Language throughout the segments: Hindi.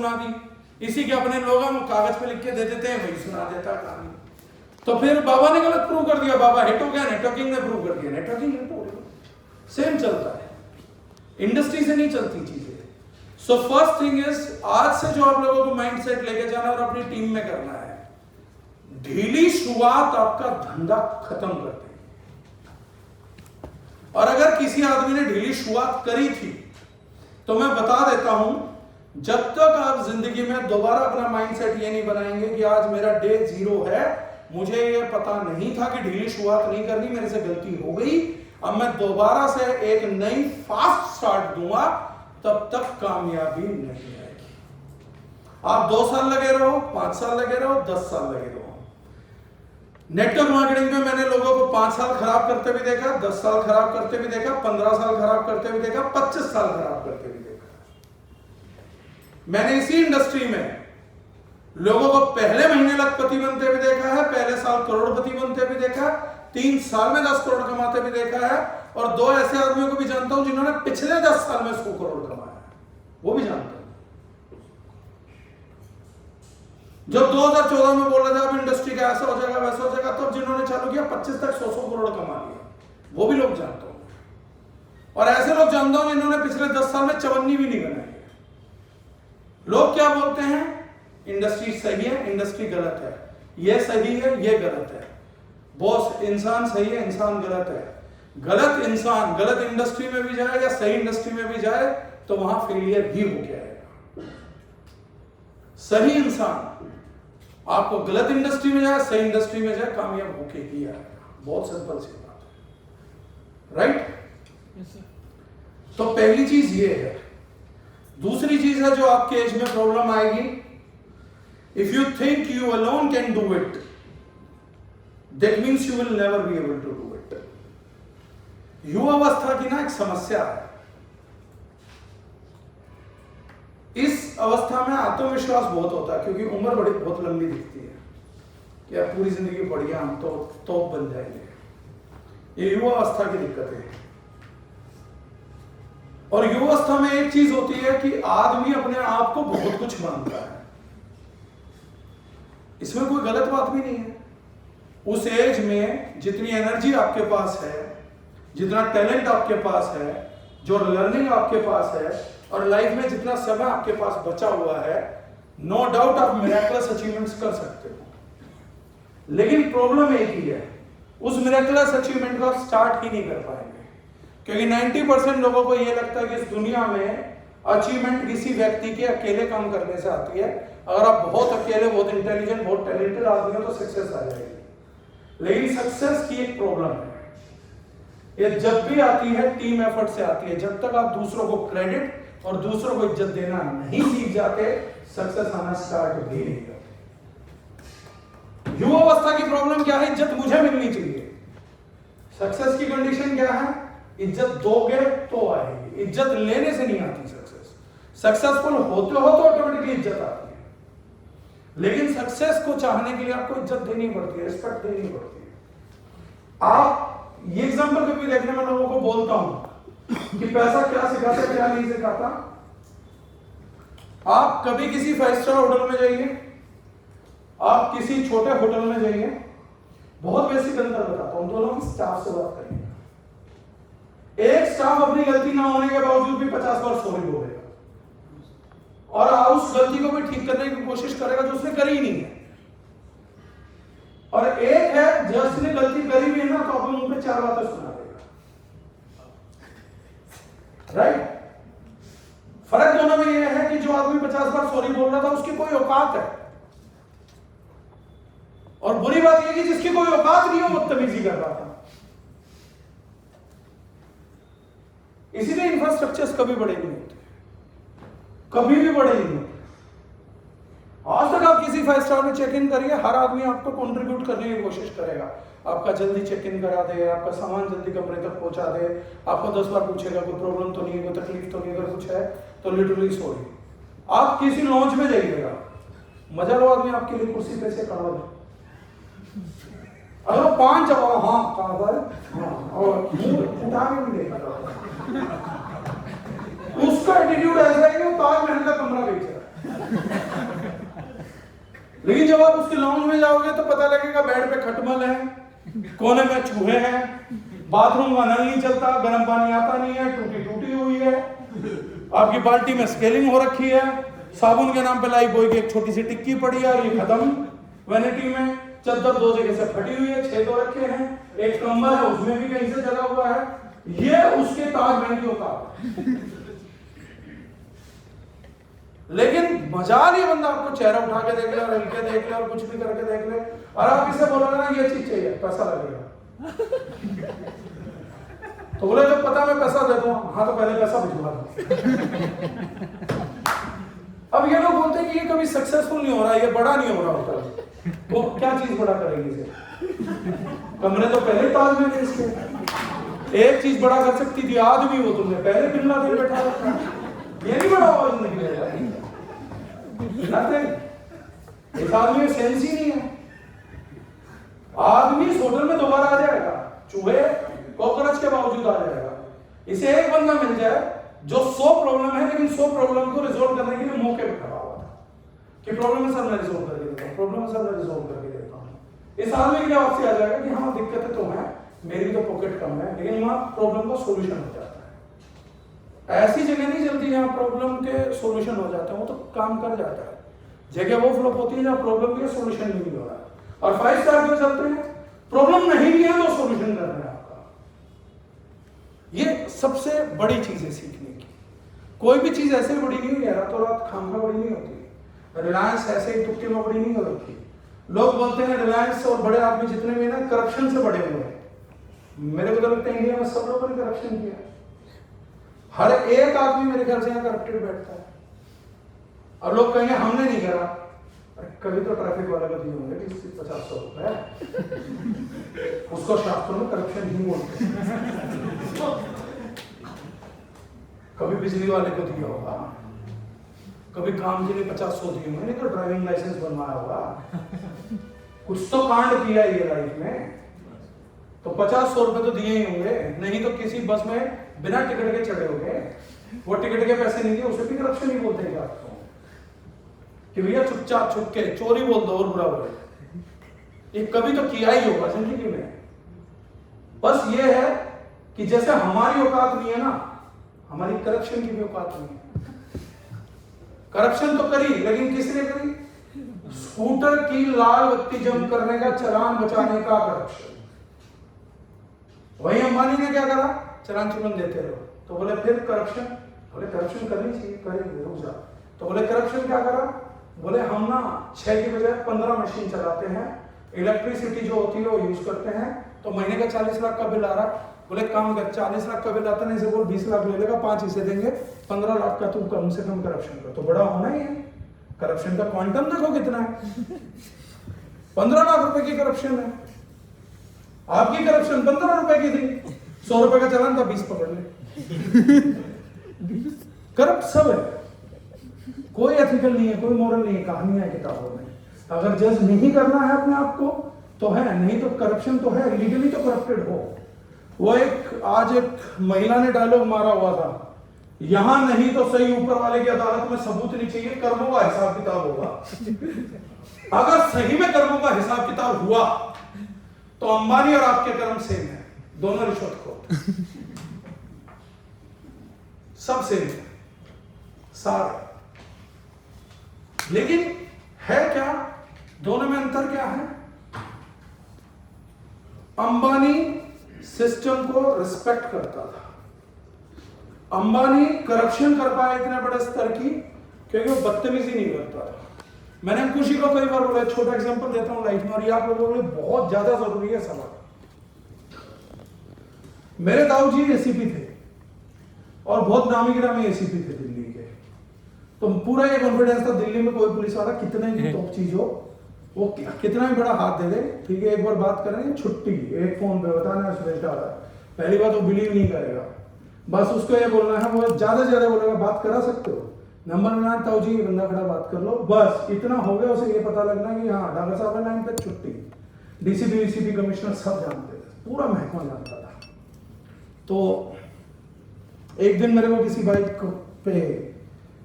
सुना दी, इसी के अपने लोग हम कागज पे लिख के दे देते हैं, वही सुना देता कहानी। तो फिर बाबा ने गलत प्रूव कर दिया, बाबा हिट हो गया, नेटवर्किंग ने प्रूव कर दिया, नेटवर्किंग हिट हो गया। सेम चलता है, इंडस्ट्री से नहीं चलती चीजें। सो फर्स्ट थिंग इज, आज से जो आप लोगों को माइंडसेट लेके जाना और अपनी टीम में करना है, ढीली शुरुआत आपका धंधा खत्म कर देगी। और अगर किसी आदमी ने ढीली शुरुआत करी थी तो मैं बता देता हूं, जब तक आप जिंदगी में दोबारा अपना माइंडसेट ये नहीं बनाएंगे कि आज मेरा डे 0 है, मुझे ये पता नहीं था कि ढीली शुरुआत नहीं करनी, मेरे से गलती हो गई, अब मैं दोबारा से एक नई फास्ट स्टार्ट दूंगा, तब तक कामयाबी नहीं आएगी। आप 2 साल लगे रहो, 5 साल लगे रहो, 10 साल लगे रहो। नेटवर्क मार्केटिंग में मैंने लोगों को 5 साल खराब करते भी देखा, 10 साल खराब करते भी देखा, 15 साल खराब करते भी देखा, 25 साल खराब करते भी देखा। मैंने इसी इंडस्ट्री में लोगों को पहले महीने लखपति बनते भी देखा है, पहले साल करोड़पति बनते भी देखा, 3 साल में 10 करोड़ कमाते भी देखा है, और 2 ऐसे आदमियों को भी जानता हूं जिन्होंने पिछले 10 साल में 100 करोड़ कमाया, वो भी जानता हूं। जो 2014 में बोल रहे थे अब इंडस्ट्री का ऐसा हो जाएगा वैसा हो जाएगा, तब जिन्होंने चालू किया 25 तक 100 करोड़ कमा लिया, वो भी लोग जानता हूं। और ऐसे लोग जानता हूं जिन्होंने पिछले 10 साल में 54 भी नहीं बनाई। लोग क्या बोलते हैं, इंडस्ट्री सही है, इंडस्ट्री गलत है, ये सही है, ये गलत है। बॉस, इंसान सही है, इंसान गलत है। गलत इंसान गलत इंडस्ट्री में भी जाए या सही इंडस्ट्री में भी जाए तो वहां फेलियर भी हो गया है। सही इंसान आपको गलत इंडस्ट्री में जाए, सही इंडस्ट्री में जाए, कामयाब होके ही आएगा। बहुत सिंपल सी बात है, राइट? तो पहली चीज ये है। दूसरी चीज है जो आपके एज में प्रॉब्लम आएगी, if you think you alone can do it, that means you will never be able to do it. युवावस्था की ना एक समस्या है, इस अवस्था में आत्मविश्वास बहुत होता है क्योंकि उम्र बड़ी बहुत लंबी दिखती है कि आप पूरी जिंदगी बढ़िया हम तो बन जाएंगे। ये युवावस्था की दिक्कत है। और युवावस्था में एक चीज होती है कि आदमी अपने आप को बहुत कुछ मानता है, इसमें कोई गलत बात भी नहीं है। उस एज में जितनी एनर्जी आपके पास है, जितना टैलेंट आपके पास है, जो लर्निंग आपके पास है, और लाइफ में जितना समय आपके पास बचा हुआ है, नो डाउट आप मिरेकलस अचीवमेंट्स कर सकते हो। लेकिन प्रॉब्लम एक ही है, उस मिरेकलस अचीवमेंट को आप स्टार्ट ही नहीं कर पाएंगे क्योंकि 90% लोगों को यह लगता है कि इस दुनिया में अचीवमेंट किसी व्यक्ति के अकेले काम करने से आती है। अगर आप बहुत अकेले, बहुत इंटेलिजेंट, बहुत टैलेंटेड आदमी हो तो सक्सेस आ जाएगी। लेकिन सक्सेस की एक प्रॉब्लम है, ये जब भी आती है टीम एफर्ट से आती है। जब तक आप दूसरों को क्रेडिट और दूसरों को इज्जत देना नहीं सीख जाते, सक्सेस आना स्टार्ट भी नहीं करते। युवावस्था की प्रॉब्लम क्या है? इज्जत मुझे मिलनी चाहिए। सक्सेस की कंडीशन क्या है? इज्जत दोगे तो आएगी, इज्जत लेने से नहीं आती सक्सेस। सक्सेसफुल होते हो तो ऑटोमेटिकली इज्जत आती है, लेकिन सक्सेस को चाहने के लिए आपको इज्जत देनी पड़ती है, रिस्पेक्ट देनी पड़ती है। आप ये एग्जांपल कभी देखने में लोगों को बोलता हूं कि पैसा क्या सिखाता है, क्या नहीं सिखाता। आप कभी किसी 5 स्टार होटल में जाइए, आप किसी छोटे होटल में जाइए, बहुत बेसिक अंतर बताता हूं, दोनों की स्टाफ से बात करिए। एक स्टाफ अपनी गलती ना होने के बावजूद भी 50 बार सॉरी बोलेगा और उस गलती को भी ठीक करने की कोशिश करेगा जो उसने करी ही नहीं है। और एक है जिसने गलती करी भी है ना, तो अपने मुंह पे 4 बातें सुना देगा, राइट? फर्क दोनों में यह है कि जो आदमी 50 बार सॉरी बोल रहा था उसकी कोई औकात है, और बुरी बात यह कि जिसकी कोई औकात नहीं हो बदतमीजी कर रहा था। इसीलिए इंफ्रास्ट्रक्चर्स कभी बड़े नहीं होते, कभी भी बड़े नहीं होते। आज तक आप किसी 5 स्टार में चेक इन करिए, हर आदमी आपको कंट्रीब्यूट करने की कोशिश करेगा, आपका जल्दी चेक इन करा दे, आपका सामान जल्दी कमरे तक पहुंचा दे, आपको 10 बार पूछेगा कोई प्रॉब्लम तो नहीं है, कोई तकलीफ तो नहीं, अगर कुछ है तो लिटरली सॉरी। आप किसी लॉन्च में जाइएगा, मजा लो आदमी आपके लिए कुर्सी पे से खड़ा हो, अगर 5 जवाब हाँ कहा और उठा के नहीं देखा उसका एटीट्यूड ऐसा है कि वो ताजमहल का कमरा बेच रहा है। लेकिन जब आप उसके लाउंज में जाओगे तो पता लगेगा बेड पे खटमल है, कोने में चूहे हैं, बाथरूम का नल नहीं चलता, गर्म पानी आता नहीं है, टूटी टूटी हुई है, आपकी बाल्टी में स्केलिंग हो रखी है, साबुन के नाम पे लाई बोई की एक छोटी सी टिक्की पड़ी है और ये खत्म। वैनिटी में चद्दर 2 जगह से फटी हुई है, 6 तो रखे हैं, एक कंबल है उसमें भी कहीं से जला हुआ है। ये उसके ताजमहल की औकात। लेकिन मजाल ये बंदा आपको चेहरा उठा के देख ले और हिल के देख ले और कुछ भी करके देख ले और आप किससे बोलोगे ना ये चीज चाहिए, पैसा लगेगा, तो बोले जब पता मैं पैसा दे दूं, हाँ तो पहले पैसा भिजवा दो। अब ये लोग बोलते हैं कि ये कभी सक्सेसफुल नहीं हो रहा, ये बड़ा नहीं हो रहा होता, तो क्या चीज बड़ा करेगी इसे? कमरे तो पहले ताजमहल है इसके, एक चीज बड़ा कर सकती थी, आदमी हो तुमने पहले बिन लादेन बैठा रखा, ये नहीं बड़ा हुआ जिंदगी में। इस आदमी में सेंस ही नहीं है। आदमी इस होटल में दोबारा आ जाएगा, चूहे कॉकरोच के बावजूद आ जाएगा। इसे एक बंदा मिल जाए जो 100 प्रॉब्लम है लेकिन 100 प्रॉब्लम को रिजोल्व करने के लिए मौके पे खड़ा हुआ था कि प्रॉब्लम है सर मैं रिजोल्व करके देता हूँ, प्रॉब्लम है सर मैं रिजोल्व करके देता हूँ। इस आदमी के लिए आपसे आ जाएगा कि हाँ दिक्कतें तो हैं, मेरी तो पॉकेट कम है, लेकिन वहां प्रॉब्लम का सोल्यूशन हो जाता है। ऐसी जगह नहीं चलती जहां प्रॉब्लम के सोल्यूशन हो जाते हैं, वो तो काम कर जाता है। जगह वो फ्लॉप होती है जहां प्रॉब्लम के सोल्यूशन नहीं हो रहा है। और 5 स्टार क्यों चलते हैं? प्रॉब्लम नहीं भी है तो सोल्यूशन कर रहे हैं आपका। ये सबसे बड़ी चीज है सीखने की। कोई भी चीज ऐसे बड़ी नहीं हुई है, रातों रात खामखा बड़ी नहीं होती। रिलायंस ऐसे ही तुक्के में बड़ी नहीं हो रखी। लोग बोलते हैं रिलायंस और बड़े आदमी जितने भी ना करप्शन से बड़े हुए हैं। मेरे को तो लगता है इंडिया में सब लोगों ने करप्शन किया। हर एक आदमी मेरे ख्याल से यहाँ करप्टेड बैठता है। और लोग कहेंगे हमने नहीं करा, कभी तो ट्रैफिक वाले को दिए होंगे 50-100 रुपए, उसको शास्त्रों में करप्शन ही बोलते हैं। कभी बिजली वाले को दिया होगा, कभी काम के लिए 50-100 दिए होंगे, नहीं तो ड्राइविंग लाइसेंस बनवाया होगा, कुछ तो कांड किया ये लाइफ में, तो 50-100 रुपए तो दिए ही होंगे। नहीं तो किसी बस में बिना टिकट के चढ़े होंगे, वो टिकट के पैसे नहीं दिए, उसे भी करप्शन ही बोलते हैं आपको कि भैया चुपचाप छुप के चोरी बोल दो और बुरा बोले। ये कभी तो किया ही होगा जिंदगी में। बस ये है कि जैसे हमारी औकात नहीं है ना, हमारी करप्शन की भी औकात नहीं है। करप्शन तो करी, लेकिन किसने करी? स्कूटर की लाल बत्ती जम करने का चालान बचाने का करप्शन। वही अंबानी ने क्या करा? चालान चुलन देते रहो। तो बोले फिर करप्शन, बोले करप्शन करनी चाहिए, करेंगे रुक जा। तो बोले करप्शन क्या करा? बोले हम ना 6 की बजाय 15 मशीन चलाते हैं, इलेक्ट्रिसिटी जो होती है वो यूज करते हैं, तो महीने का 40 लाख का बिल आ रहा। बोले काम कर, 40 लाख का बिल आता नहीं से बोल 20 लाख ले लेगा, 5 इसे देंगे, 15 लाख का तुम कम से कम करप्शन करो। तो बड़ा होना ही है। करप्शन का क्वांटम देखो कितना है, 15 लाख रुपए की करप्शन है। आपकी करप्शन 15 रुपए की थी, 100 रुपए का चालान था, 20 पकड़ ले। करप्ट सब है, कोई एथिकल नहीं है, कोई मॉरल नहीं है। कहानियां किताबों में, अगर जज नहीं करना है अपने आप को तो है, नहीं तो करप्शन तो है, लीगली तो करप्टेड हो। वो आज एक महिला ने डायलॉग मारा हुआ था, यहां नहीं तो सही ऊपर वाले की अदालत में सबूत नहीं चाहिए, कर्मों का हिसाब किताब होगा। अगर सही में कर्मों का हिसाब किताब हुआ तो अंबानी और आपके कर्म सेम है, दोनों रिश्वतखोर, सब सेम है सारे। लेकिन है क्या, दोनों में अंतर क्या है? अंबानी सिस्टम को रिस्पेक्ट करता था। अंबानी करप्शन कर पाया इतने बड़े स्तर की क्योंकि वो बदतमीजी नहीं करता था। मैंने अंकुश जी को कई बार बोला, छोटा एग्जांपल देता हूं लाइफ में, और ये आप लोगों के लिए बहुत ज्यादा जरूरी है सबक। मेरे ताऊ जी एसीपी थे और बहुत नामी गिरामी एसीपी थे दिल्ली के। तो पूरा ये कॉन्फिडेंस था दिल्ली में कोई पुलिस वाला कितना ही टॉप चीज हो, वो कितना भी बड़ा हाथ दे दे, ठीक है एक बार बात करेंगे छुट्टी, एक फोन पे बताना है सुरेश डाला, पहली बात वो बिलीव नहीं करेगा। बस उसको ये बोलना है, वो ज्यादा से ज्यादा बोलेगा बात करा सकते हो, नंबर मिला ताऊ जी, बंदा खड़ा बात कर लो, बस इतना हो गया। उसे ये पता लगना कि हाँ डॉक्टर साहब लाइन पे छुट्टी। डीसीपी वीसीपी कमिश्नर सब जानते थे, पूरा महकमा जानता था। तो एक दिन मेरे को किसी बाइक पे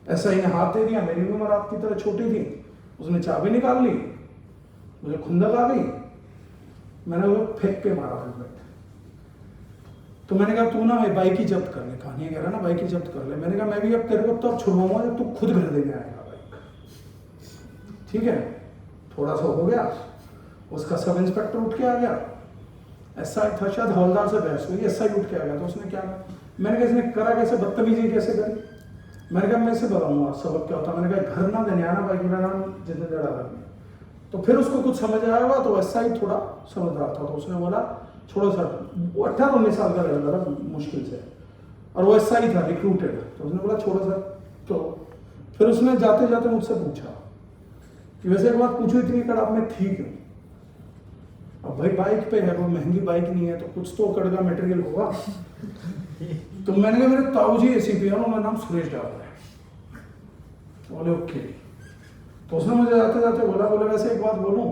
ऐसा ही हाथ दे दिया, मेरी उम्र आपकी तरह छोटी थी, उसने चाबी निकाल ली, मुझे खुंदक आ गई, मैंने वो फेंक के मारा हेलमेट। तो मैंने कहा तू ना बाइक ही जब्त कर ले, कहानी कह रहा ना बाइक ही जब्त कर ले। मैंने कहा मैं भी अब तेरे को तब छुड़वाऊंगा जब तू खुद घर देने आएगा बाइक, ठीक है। थोड़ा सा हो गया, उसका सब इंस्पेक्टर उठ के आ गया, एसआई था शायद, हवलदार से बहस हुई, एसआई उठ के आ गया। तो उसने क्या कहा, मैंने कहा इसने करा कैसे, बदतमीजी कैसे करी। मैंने कहा मैं इसे बताऊंगा सबक क्या होता। मैंने कहा घर ना देने आना बाइक, मेरा नाम जितेंद्र डागर। तो फिर उसको कुछ समझ आया होगा, तो एसआई थोड़ा समझदार था, तो उसने बोला छोड़ो सर, वो 18-19 साल का लड़का था मुश्किल से, और वो एसआई था रिक्रूटेड। तो उसने बोला छोड़ो सर। तो फिर उसने जाते जाते मुझसे पूछा कि वैसे एक बात पूछो, इतनी कड़ाप में थी क्यों। अब भाई बाइक पे है, वो महंगी बाइक नहीं है, तो कुछ तो कड़ का मटेरियल होगा। तो मैंने कहा मेरे ताऊजी एसीपी है, उनका नाम सुरेश डागर है। बोले ओके। तो उसने मुझे जाते जाते बोला वैसे एक बात बोलूं,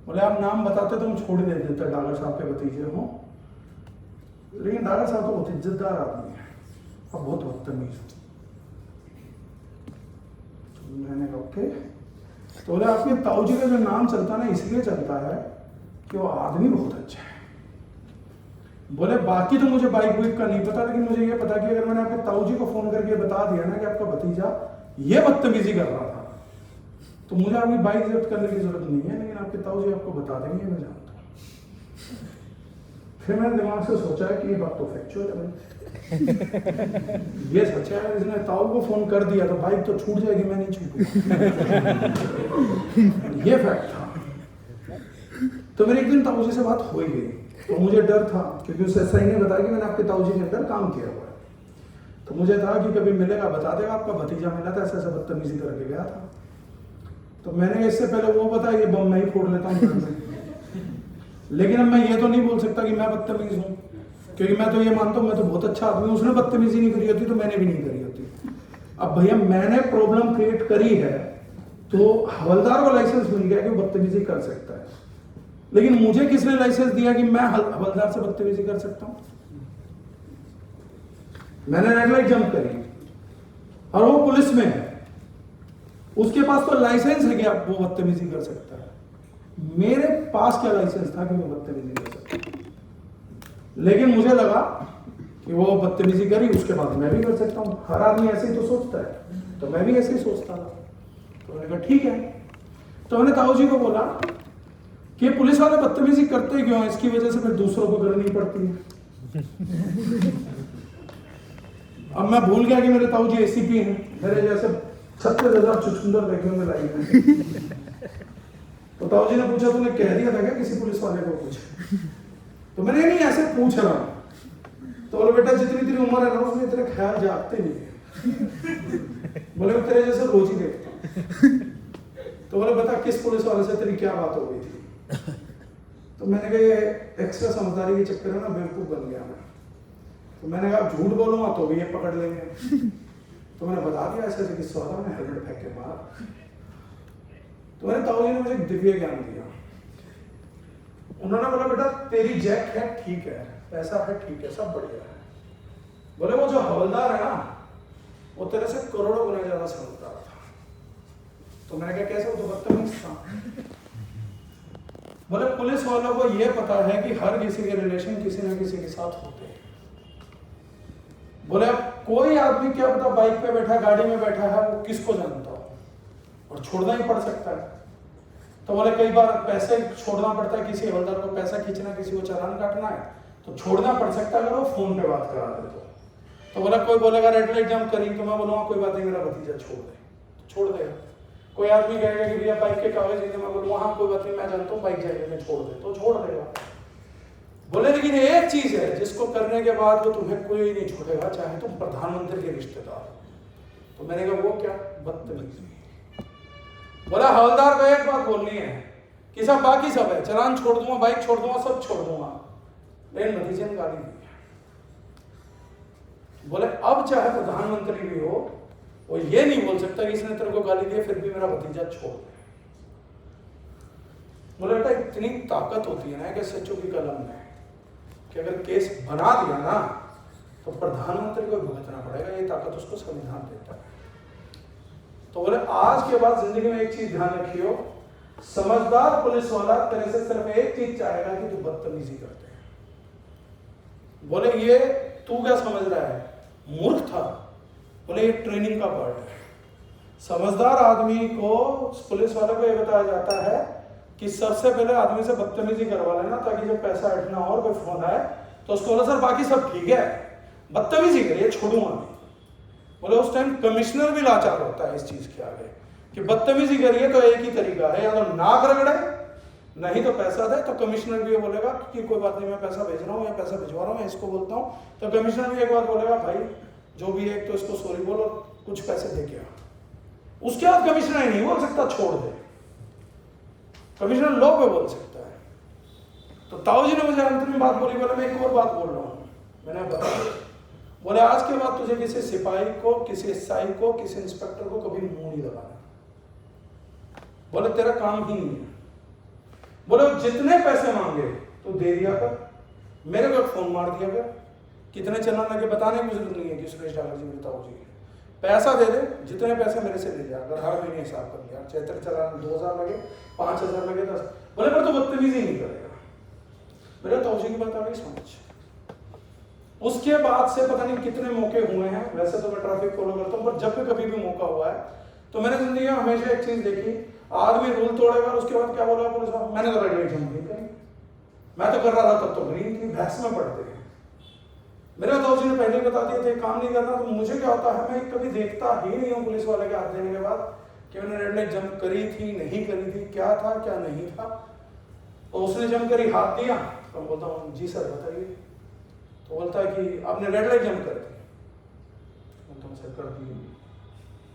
बोले आप नाम बताते तो हम छोड़ दे देते, डागर साहब के भतीजे हो, लेकिन डागर साहब तो बहुत इज्जतदार आदमी है, अब बहुत बदतमीज हो। मैंने कहा ओके। तो बोले आपके ताऊजी का जो नाम चलता है ना, इसलिए चलता है कि वो आदमी बहुत अच्छा है। बोले बाकी तो मुझे बाइक बुइक का नहीं पता, लेकिन मुझे ये पता कि अगर मैंने आपके ताऊजी को फोन करके बता दिया ना कि आपका भतीजा ये बदतमीजी कर रहा था, तो मुझे अभी बाइक जब्त करने की जरूरत नहीं है, लेकिन आपके ताऊजी आपको बता देंगे, मैं जानता हूँ। फिर मैंने दिमाग से सोचा कि ये बात तो फैक्चुअल है, ये सच है। इसने ताऊ को फोन कर दिया तो बाइक तो छूट जाएगी, मैं नहीं छूटूंगा। ये फैक्ट था। तो मेरे एक दिन ताऊजी से बात हो ही गई, तो मुझे डर था क्योंकि उसे सही नहीं बताया कि मैंने आपके ताऊजी के अंदर काम किया हुआ है। तो मुझे था कि कभी मिलेगा बता देगा, आपका भतीजा मिला था, ऐसे ऐसे बदतमीजी करके गया था। तो मैंने इससे पहले वो बताया, ये बम मैं ही फोड़ लेता हूँ घर में। लेकिन अब मैं ये तो नहीं बोल सकता कि मैं बदतमीज हूँ, क्योंकि मैं तो ये मानता हूँ मैं तो बहुत अच्छा आदमी हूँ, उसने बदतमीजी नहीं करी होती तो मैंने भी नहीं करी होती। अब भैया मैंने प्रॉब्लम क्रिएट करी है, तो हवलदार को लाइसेंस मिल गया कि वो बदतमीजी कर सकता है, लेकिन मुझे किसने लाइसेंस दिया कि मैं हवलदार से बदतमीजी कर सकता हूँ। मैंने रेड लाइट जंप करी और वो पुलिस में है, उसके पास तो लाइसेंस है कि आप वो बदतमीजी कर सकता है, मेरे पास क्या लाइसेंस था कि मैं बदतमीजी कर सकता। लेकिन मुझे लगा कि वो बदतमीजी करी, उसके बाद मैं भी कर सकता हूँ, हर आदमी ऐसे ही तो सोचता है, तो मैं भी ऐसे ही सोचता था। तो मैंने कहा ठीक है। तो मैंने ताऊ जी को बोला कि पुलिस वाले बदतमीजी करते क्यों हैं, इसकी वजह से फिर दूसरों को करनी पड़ती है। अब मैं भूल गया कि मेरे ताऊ जी एसीपी हैं, मेरे जैसे 36,000 चुचुंदर देखे होंगे लाइफ में। तो ताऊ जी ने पूछा तूने कह दिया था क्या किसी पुलिस वाले को कुछ? तो मैंने नहीं ऐसे पूछ रहा। तो बोले बेटा जितनी तेरी उम्र है ना उसमें तेरे ख्याल जागते नहीं है। बोले तेरे जैसे रोज ही देखता। तो बोले बता किस पुलिस वाले से तेरी क्या बात हो गई थी? तो मैंने कहा एक्स्ट्रा समझदारी के चक्कर में ना बेवकूफ बन गया मैं। तो मैंने कहा झूठ बोलूंगा तो भी ये पकड़ लेंगे। तो मैंने बता दिया ऐसे ऐसे किस्सा था, मैंने हेलमेट फेंक के मारा। तो मेरे ताऊ जी ने मुझे दिव्य ज्ञान दिया। उन्होंने बोला बेटा तेरी जैक है ठीक है, पैसा है ठीक है, सब बढ़िया है। बोले वो जो हवलदार है ना वो तेरे से करोड़ों गुना ज्यादा समझदार था। तो मैंने कहा कैसे? वो तो बदतमीज था। बोले पुलिस वालों को ये पता है कि हर किसी के रिलेशन किसी ना किसी के साथ होते हैं। बोले अब कोई आदमी क्या पता बाइक पे बैठा गाड़ी में बैठा है वो किसको जानता हो, और छोड़ना ही पड़ सकता है। तो बोले कई बार पैसे छोड़ना पड़ता है, किसी हवलदार को पैसा खींचना, किसी को चालान काटना है तो छोड़ना पड़ सकता है अगर वो फोन पे बात करा दे तो बोला कोई बोलेगा रेड लाइट जंप करी तो मैं बोलूँगा कोई बात नहीं मेरा भतीजा छोड़ दे, तो छोड़ देगा। कोई आदमी कहेगा कि भैया बाइक के कागज नहीं, मैं बोलूँगा हाँ कोई बात नहीं मैं जानता हूँ बाइक जाएगा मैं छोड़ दे, तो छोड़ देगा। बोले लेकिन एक चीज है जिसको करने के बाद वो तुम्हें कोई नहीं छोड़ेगा, चाहे तुम प्रधानमंत्री के रिश्तेदार। तो मैंने कहा वो क्या? बदतमीजी। बोला हवलदार को एक बात बोलनी है कि सब बाकी सब है, चलान छोड़ दूंगा, बाइक छोड़ दूंगा, सब छोड़ दूंगा, लेकिन भतीजे ने गाली दी। बोले अब चाहे प्रधानमंत्री भी हो वो ये नहीं बोल सकता कि इसने तेरे को गाली दी फिर भी मेरा भतीजा छोड़ दे। बोले बेटा इतनी ताकत होती है ना कि सच्चों की कलम में कि अगर केस बना दिया ना तो प्रधानमंत्री को भुगतना पड़ेगा, ये ताकत उसको संविधान देता है। तो बोले आज के बाद जिंदगी में एक चीज ध्यान रखियो, समझदार पुलिस वाला तेरे से सिर्फ एक चीज चाहेगा कि तू बदतमीजी करते हैं। बोले ये तू क्या समझ रहा है, मूर्ख था। बोले ये ट्रेनिंग का पार्ट है। समझदार आदमी को, पुलिस वाले को ये बताया जाता है कि सबसे पहले आदमी से बदतमीजी करवा लेना, ताकि जब पैसा हटना और कोई फोन आए तो उसको बोला सर बाकी सब ठीक है, बदतमीजी करिए छोड़ूंगा नहीं। बोले उस टाइम कमिश्नर भी लाचार होता है इस चीज के आगे कि बदतमीजी करिए तो एक ही तरीका है, या तो नाक रगड़े नहीं तो पैसा दे। तो कमिश्नर भी ये बोलेगा कि कोई बात नहीं, मैं पैसा भेज रहा हूँ या पैसा भिजवा रहा हूँ, मैं इसको बोलता हूँ। तो कमिश्नर भी एक बात बोलेगा, भाई जो भी है तो इसको सॉरी बोलो, कुछ पैसे दे के आ। उसके बाद कमिश्नर ही नहीं बोल सकता छोड़ दे, कमिश्नर लो पे बोल सकता है। तो ताऊ जी ने मुझे अंत में बात बोली, बोले मैं एक और बात बोल रहा हूँ। मैंने बताया, बोले आज के बाद तुझे किसी सिपाही को, किसी एसआई को, किसी इंस्पेक्टर को कभी मुंह नहीं दबाना। बोले तेरा काम ही नहीं है। बोले जितने पैसे मांगे तो दे दिया कर, मेरे को फोन मार दिया कर, कितने चलान लगे बताने की जरूरत नहीं है कि सुरेश डागर जी मेरे ताऊ जी पैसा दे दे, जितने पैसे मेरे से ले लिया, अगर हर महीने हिसाब कर लिया, चैत्र चलान 2000 लगे, 5000 लगे, 10। बोले पर तो बदतमीजी नहीं करेगा। मेरे ताऊ जी की बात आ गई समझ। उसके बाद से पता नहीं कितने मौके हुए हैं, वैसे तो मैं ट्रैफिक फॉलो करता हूँ, पर जब भी कभी भी मौका हुआ है तो मैंने जिंदगी में हमेशा एक चीज देखी, आदमी रूल तोड़ेगा, उसके बाद क्या बोला पुलिस वाला, मैंने तो रेड लाइट जंप नहीं करी, मैं तो कर रहा था तब तो ग्रीन थी, बहस में पड़ते हैं। मेरे ताऊ जी ने पहले बता दिया था काम नहीं करना। तो मुझे क्या होता है, मैं कभी देखता ही नहीं हूँ पुलिस वाले के हाथ देने के बाद कि मैंने रेड लाइट जंप करी थी, नहीं करी थी, क्या था क्या नहीं था। तो उसने जंप करी, हाथ दिया, तो बोलता हूँ जी सर बताइए। तो बोलता है कि आपने रेड लाइट जंप कर दी। बोलता हूँ सर कर दी,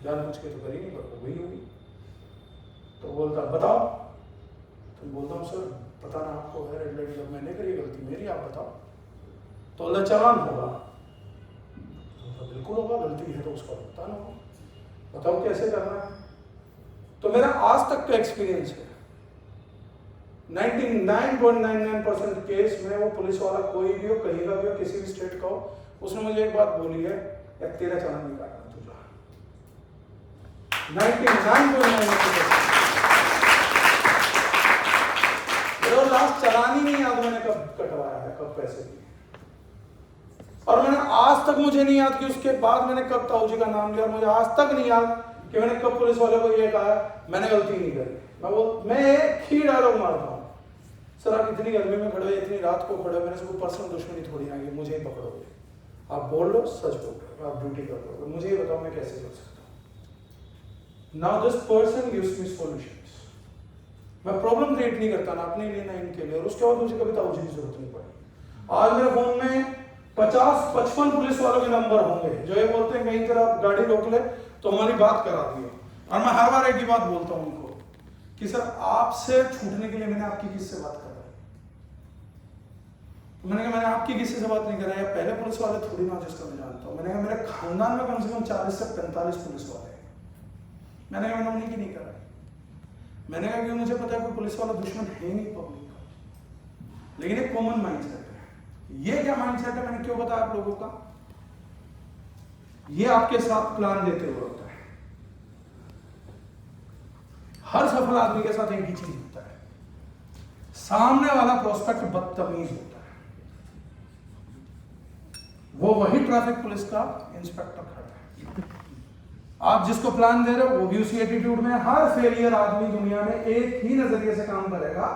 जानबूझ के तो करी नहीं, पर हो गई होगी। तो बोलता बताओ। तो बोलता हूँ सर पता ना आपको है, रेड लाइट जब मैंने करी, गलती मेरी, आप बताओ। तो बोलता चालान होगा। तो बिल्कुल होगा, गलती है तो उसका भुगतान होगा, बताओ कैसे करना है। तो मेरा आज तक का एक्सपीरियंस है, 99.99% केस में वो पुलिस वाला कोई भी हो, कहीं का भी हो, किसी भी स्टेट का हो, उसने मुझे एक बात बोली है, यार तेरा चालान नहीं काटना तुझा। 99.99% मेरा लास्ट चालान ही नहीं याद मैंने कब कटवाया है, कब पैसे दिए। और मैंने आज तक मुझे नहीं याद कि उसके बाद मैंने कब ताऊ जी का नाम लिया, और मुझे आज तक नहीं याद कि मैंने कब पुलिस वाले को ये कहा मैंने गलती नहीं करी। मैं एक ही डायलॉग मारता हूँ, सर आप इतनी गर्मी में खड़े, इतनी रात को खड़े, मेरे से कोई पर्सनल दुश्मनी थोड़ी ना, मुझे ही पकड़ोगे, आप बोल लो, सच बोल रहे हो, आप ड्यूटी कर रहे हो, मुझे ये बताओ मैं कैसे कर सकता हूँ। Now this person gives me solutions. मैं प्रॉब्लम क्रिएट नहीं करता ना अपने लिए ना इनके लिए, और उसके बाद मुझे कभी ताऊ जी की जरूरत नहीं पड़ी। आज मेरे फोन में 50-55 पुलिस वालों के नंबर होंगे जो ये बोलते हैं कहीं तरह गाड़ी रोक ले तो हमारी बात करा दियो। और मैं हर बार एक ही बात बोलता हूँ उनको कि सर आपसे छूटने के लिए मैंने आपकी किससे बात करा, मैंने कहा मैंने आपकी किसी से बात नहीं करा, या पहले पुलिस वाले थोड़ी ना जिसका मैं जानता हूँ। मैंने कहा मेरे खानदान में कम से कम 40 से 45 पुलिस वाले हैं, मैंने कहा मैंने उन्हीं की नहीं करा। मैंने कहा कि मुझे पता है कोई पुलिस वाला दुश्मन है ही नहीं पब्लिक का, लेकिन एक कॉमन माइंडसेट है। ये क्या माइंडसेट है मैंने क्यों बताया आप लोगों का, ये आपके साथ प्लान देते हुए होता है। हर सफल आदमी के साथ एक ही चीज होता है, सामने वाला प्रोस्पेक्ट बदतमीज होता है, वो वही ट्रैफिक पुलिस का इंस्पेक्टर खड़ा है। आप जिसको प्लान दे रहे हो वो भी उसी एटीट्यूड में। हर फेलियर आदमी दुनिया में एक ही नजरिए से काम करेगा,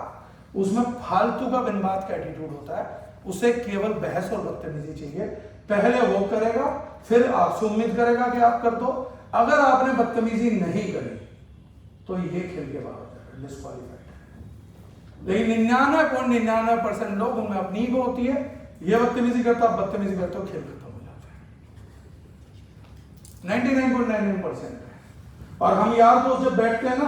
उसमें फालतू का बिन बात का एटीट्यूड होता है, उसे केवल बहस और बदतमीजी चाहिए। पहले वो करेगा फिर आपसे उम्मीद करेगा कि आप कर दो। अगर आपने बदतमीजी नहीं करी तो ये खेल के बाहर जाएगा, डिस्क्वालीफाइड। लेकिन 99.99% लोग उनमें अपनी ईगो होती है, ये बदतमीजी करता आप बदतमीजी करते हो, खेल खत्म हो जाता है। 99.99% और हम यार दोस्त जब बैठते हैं ना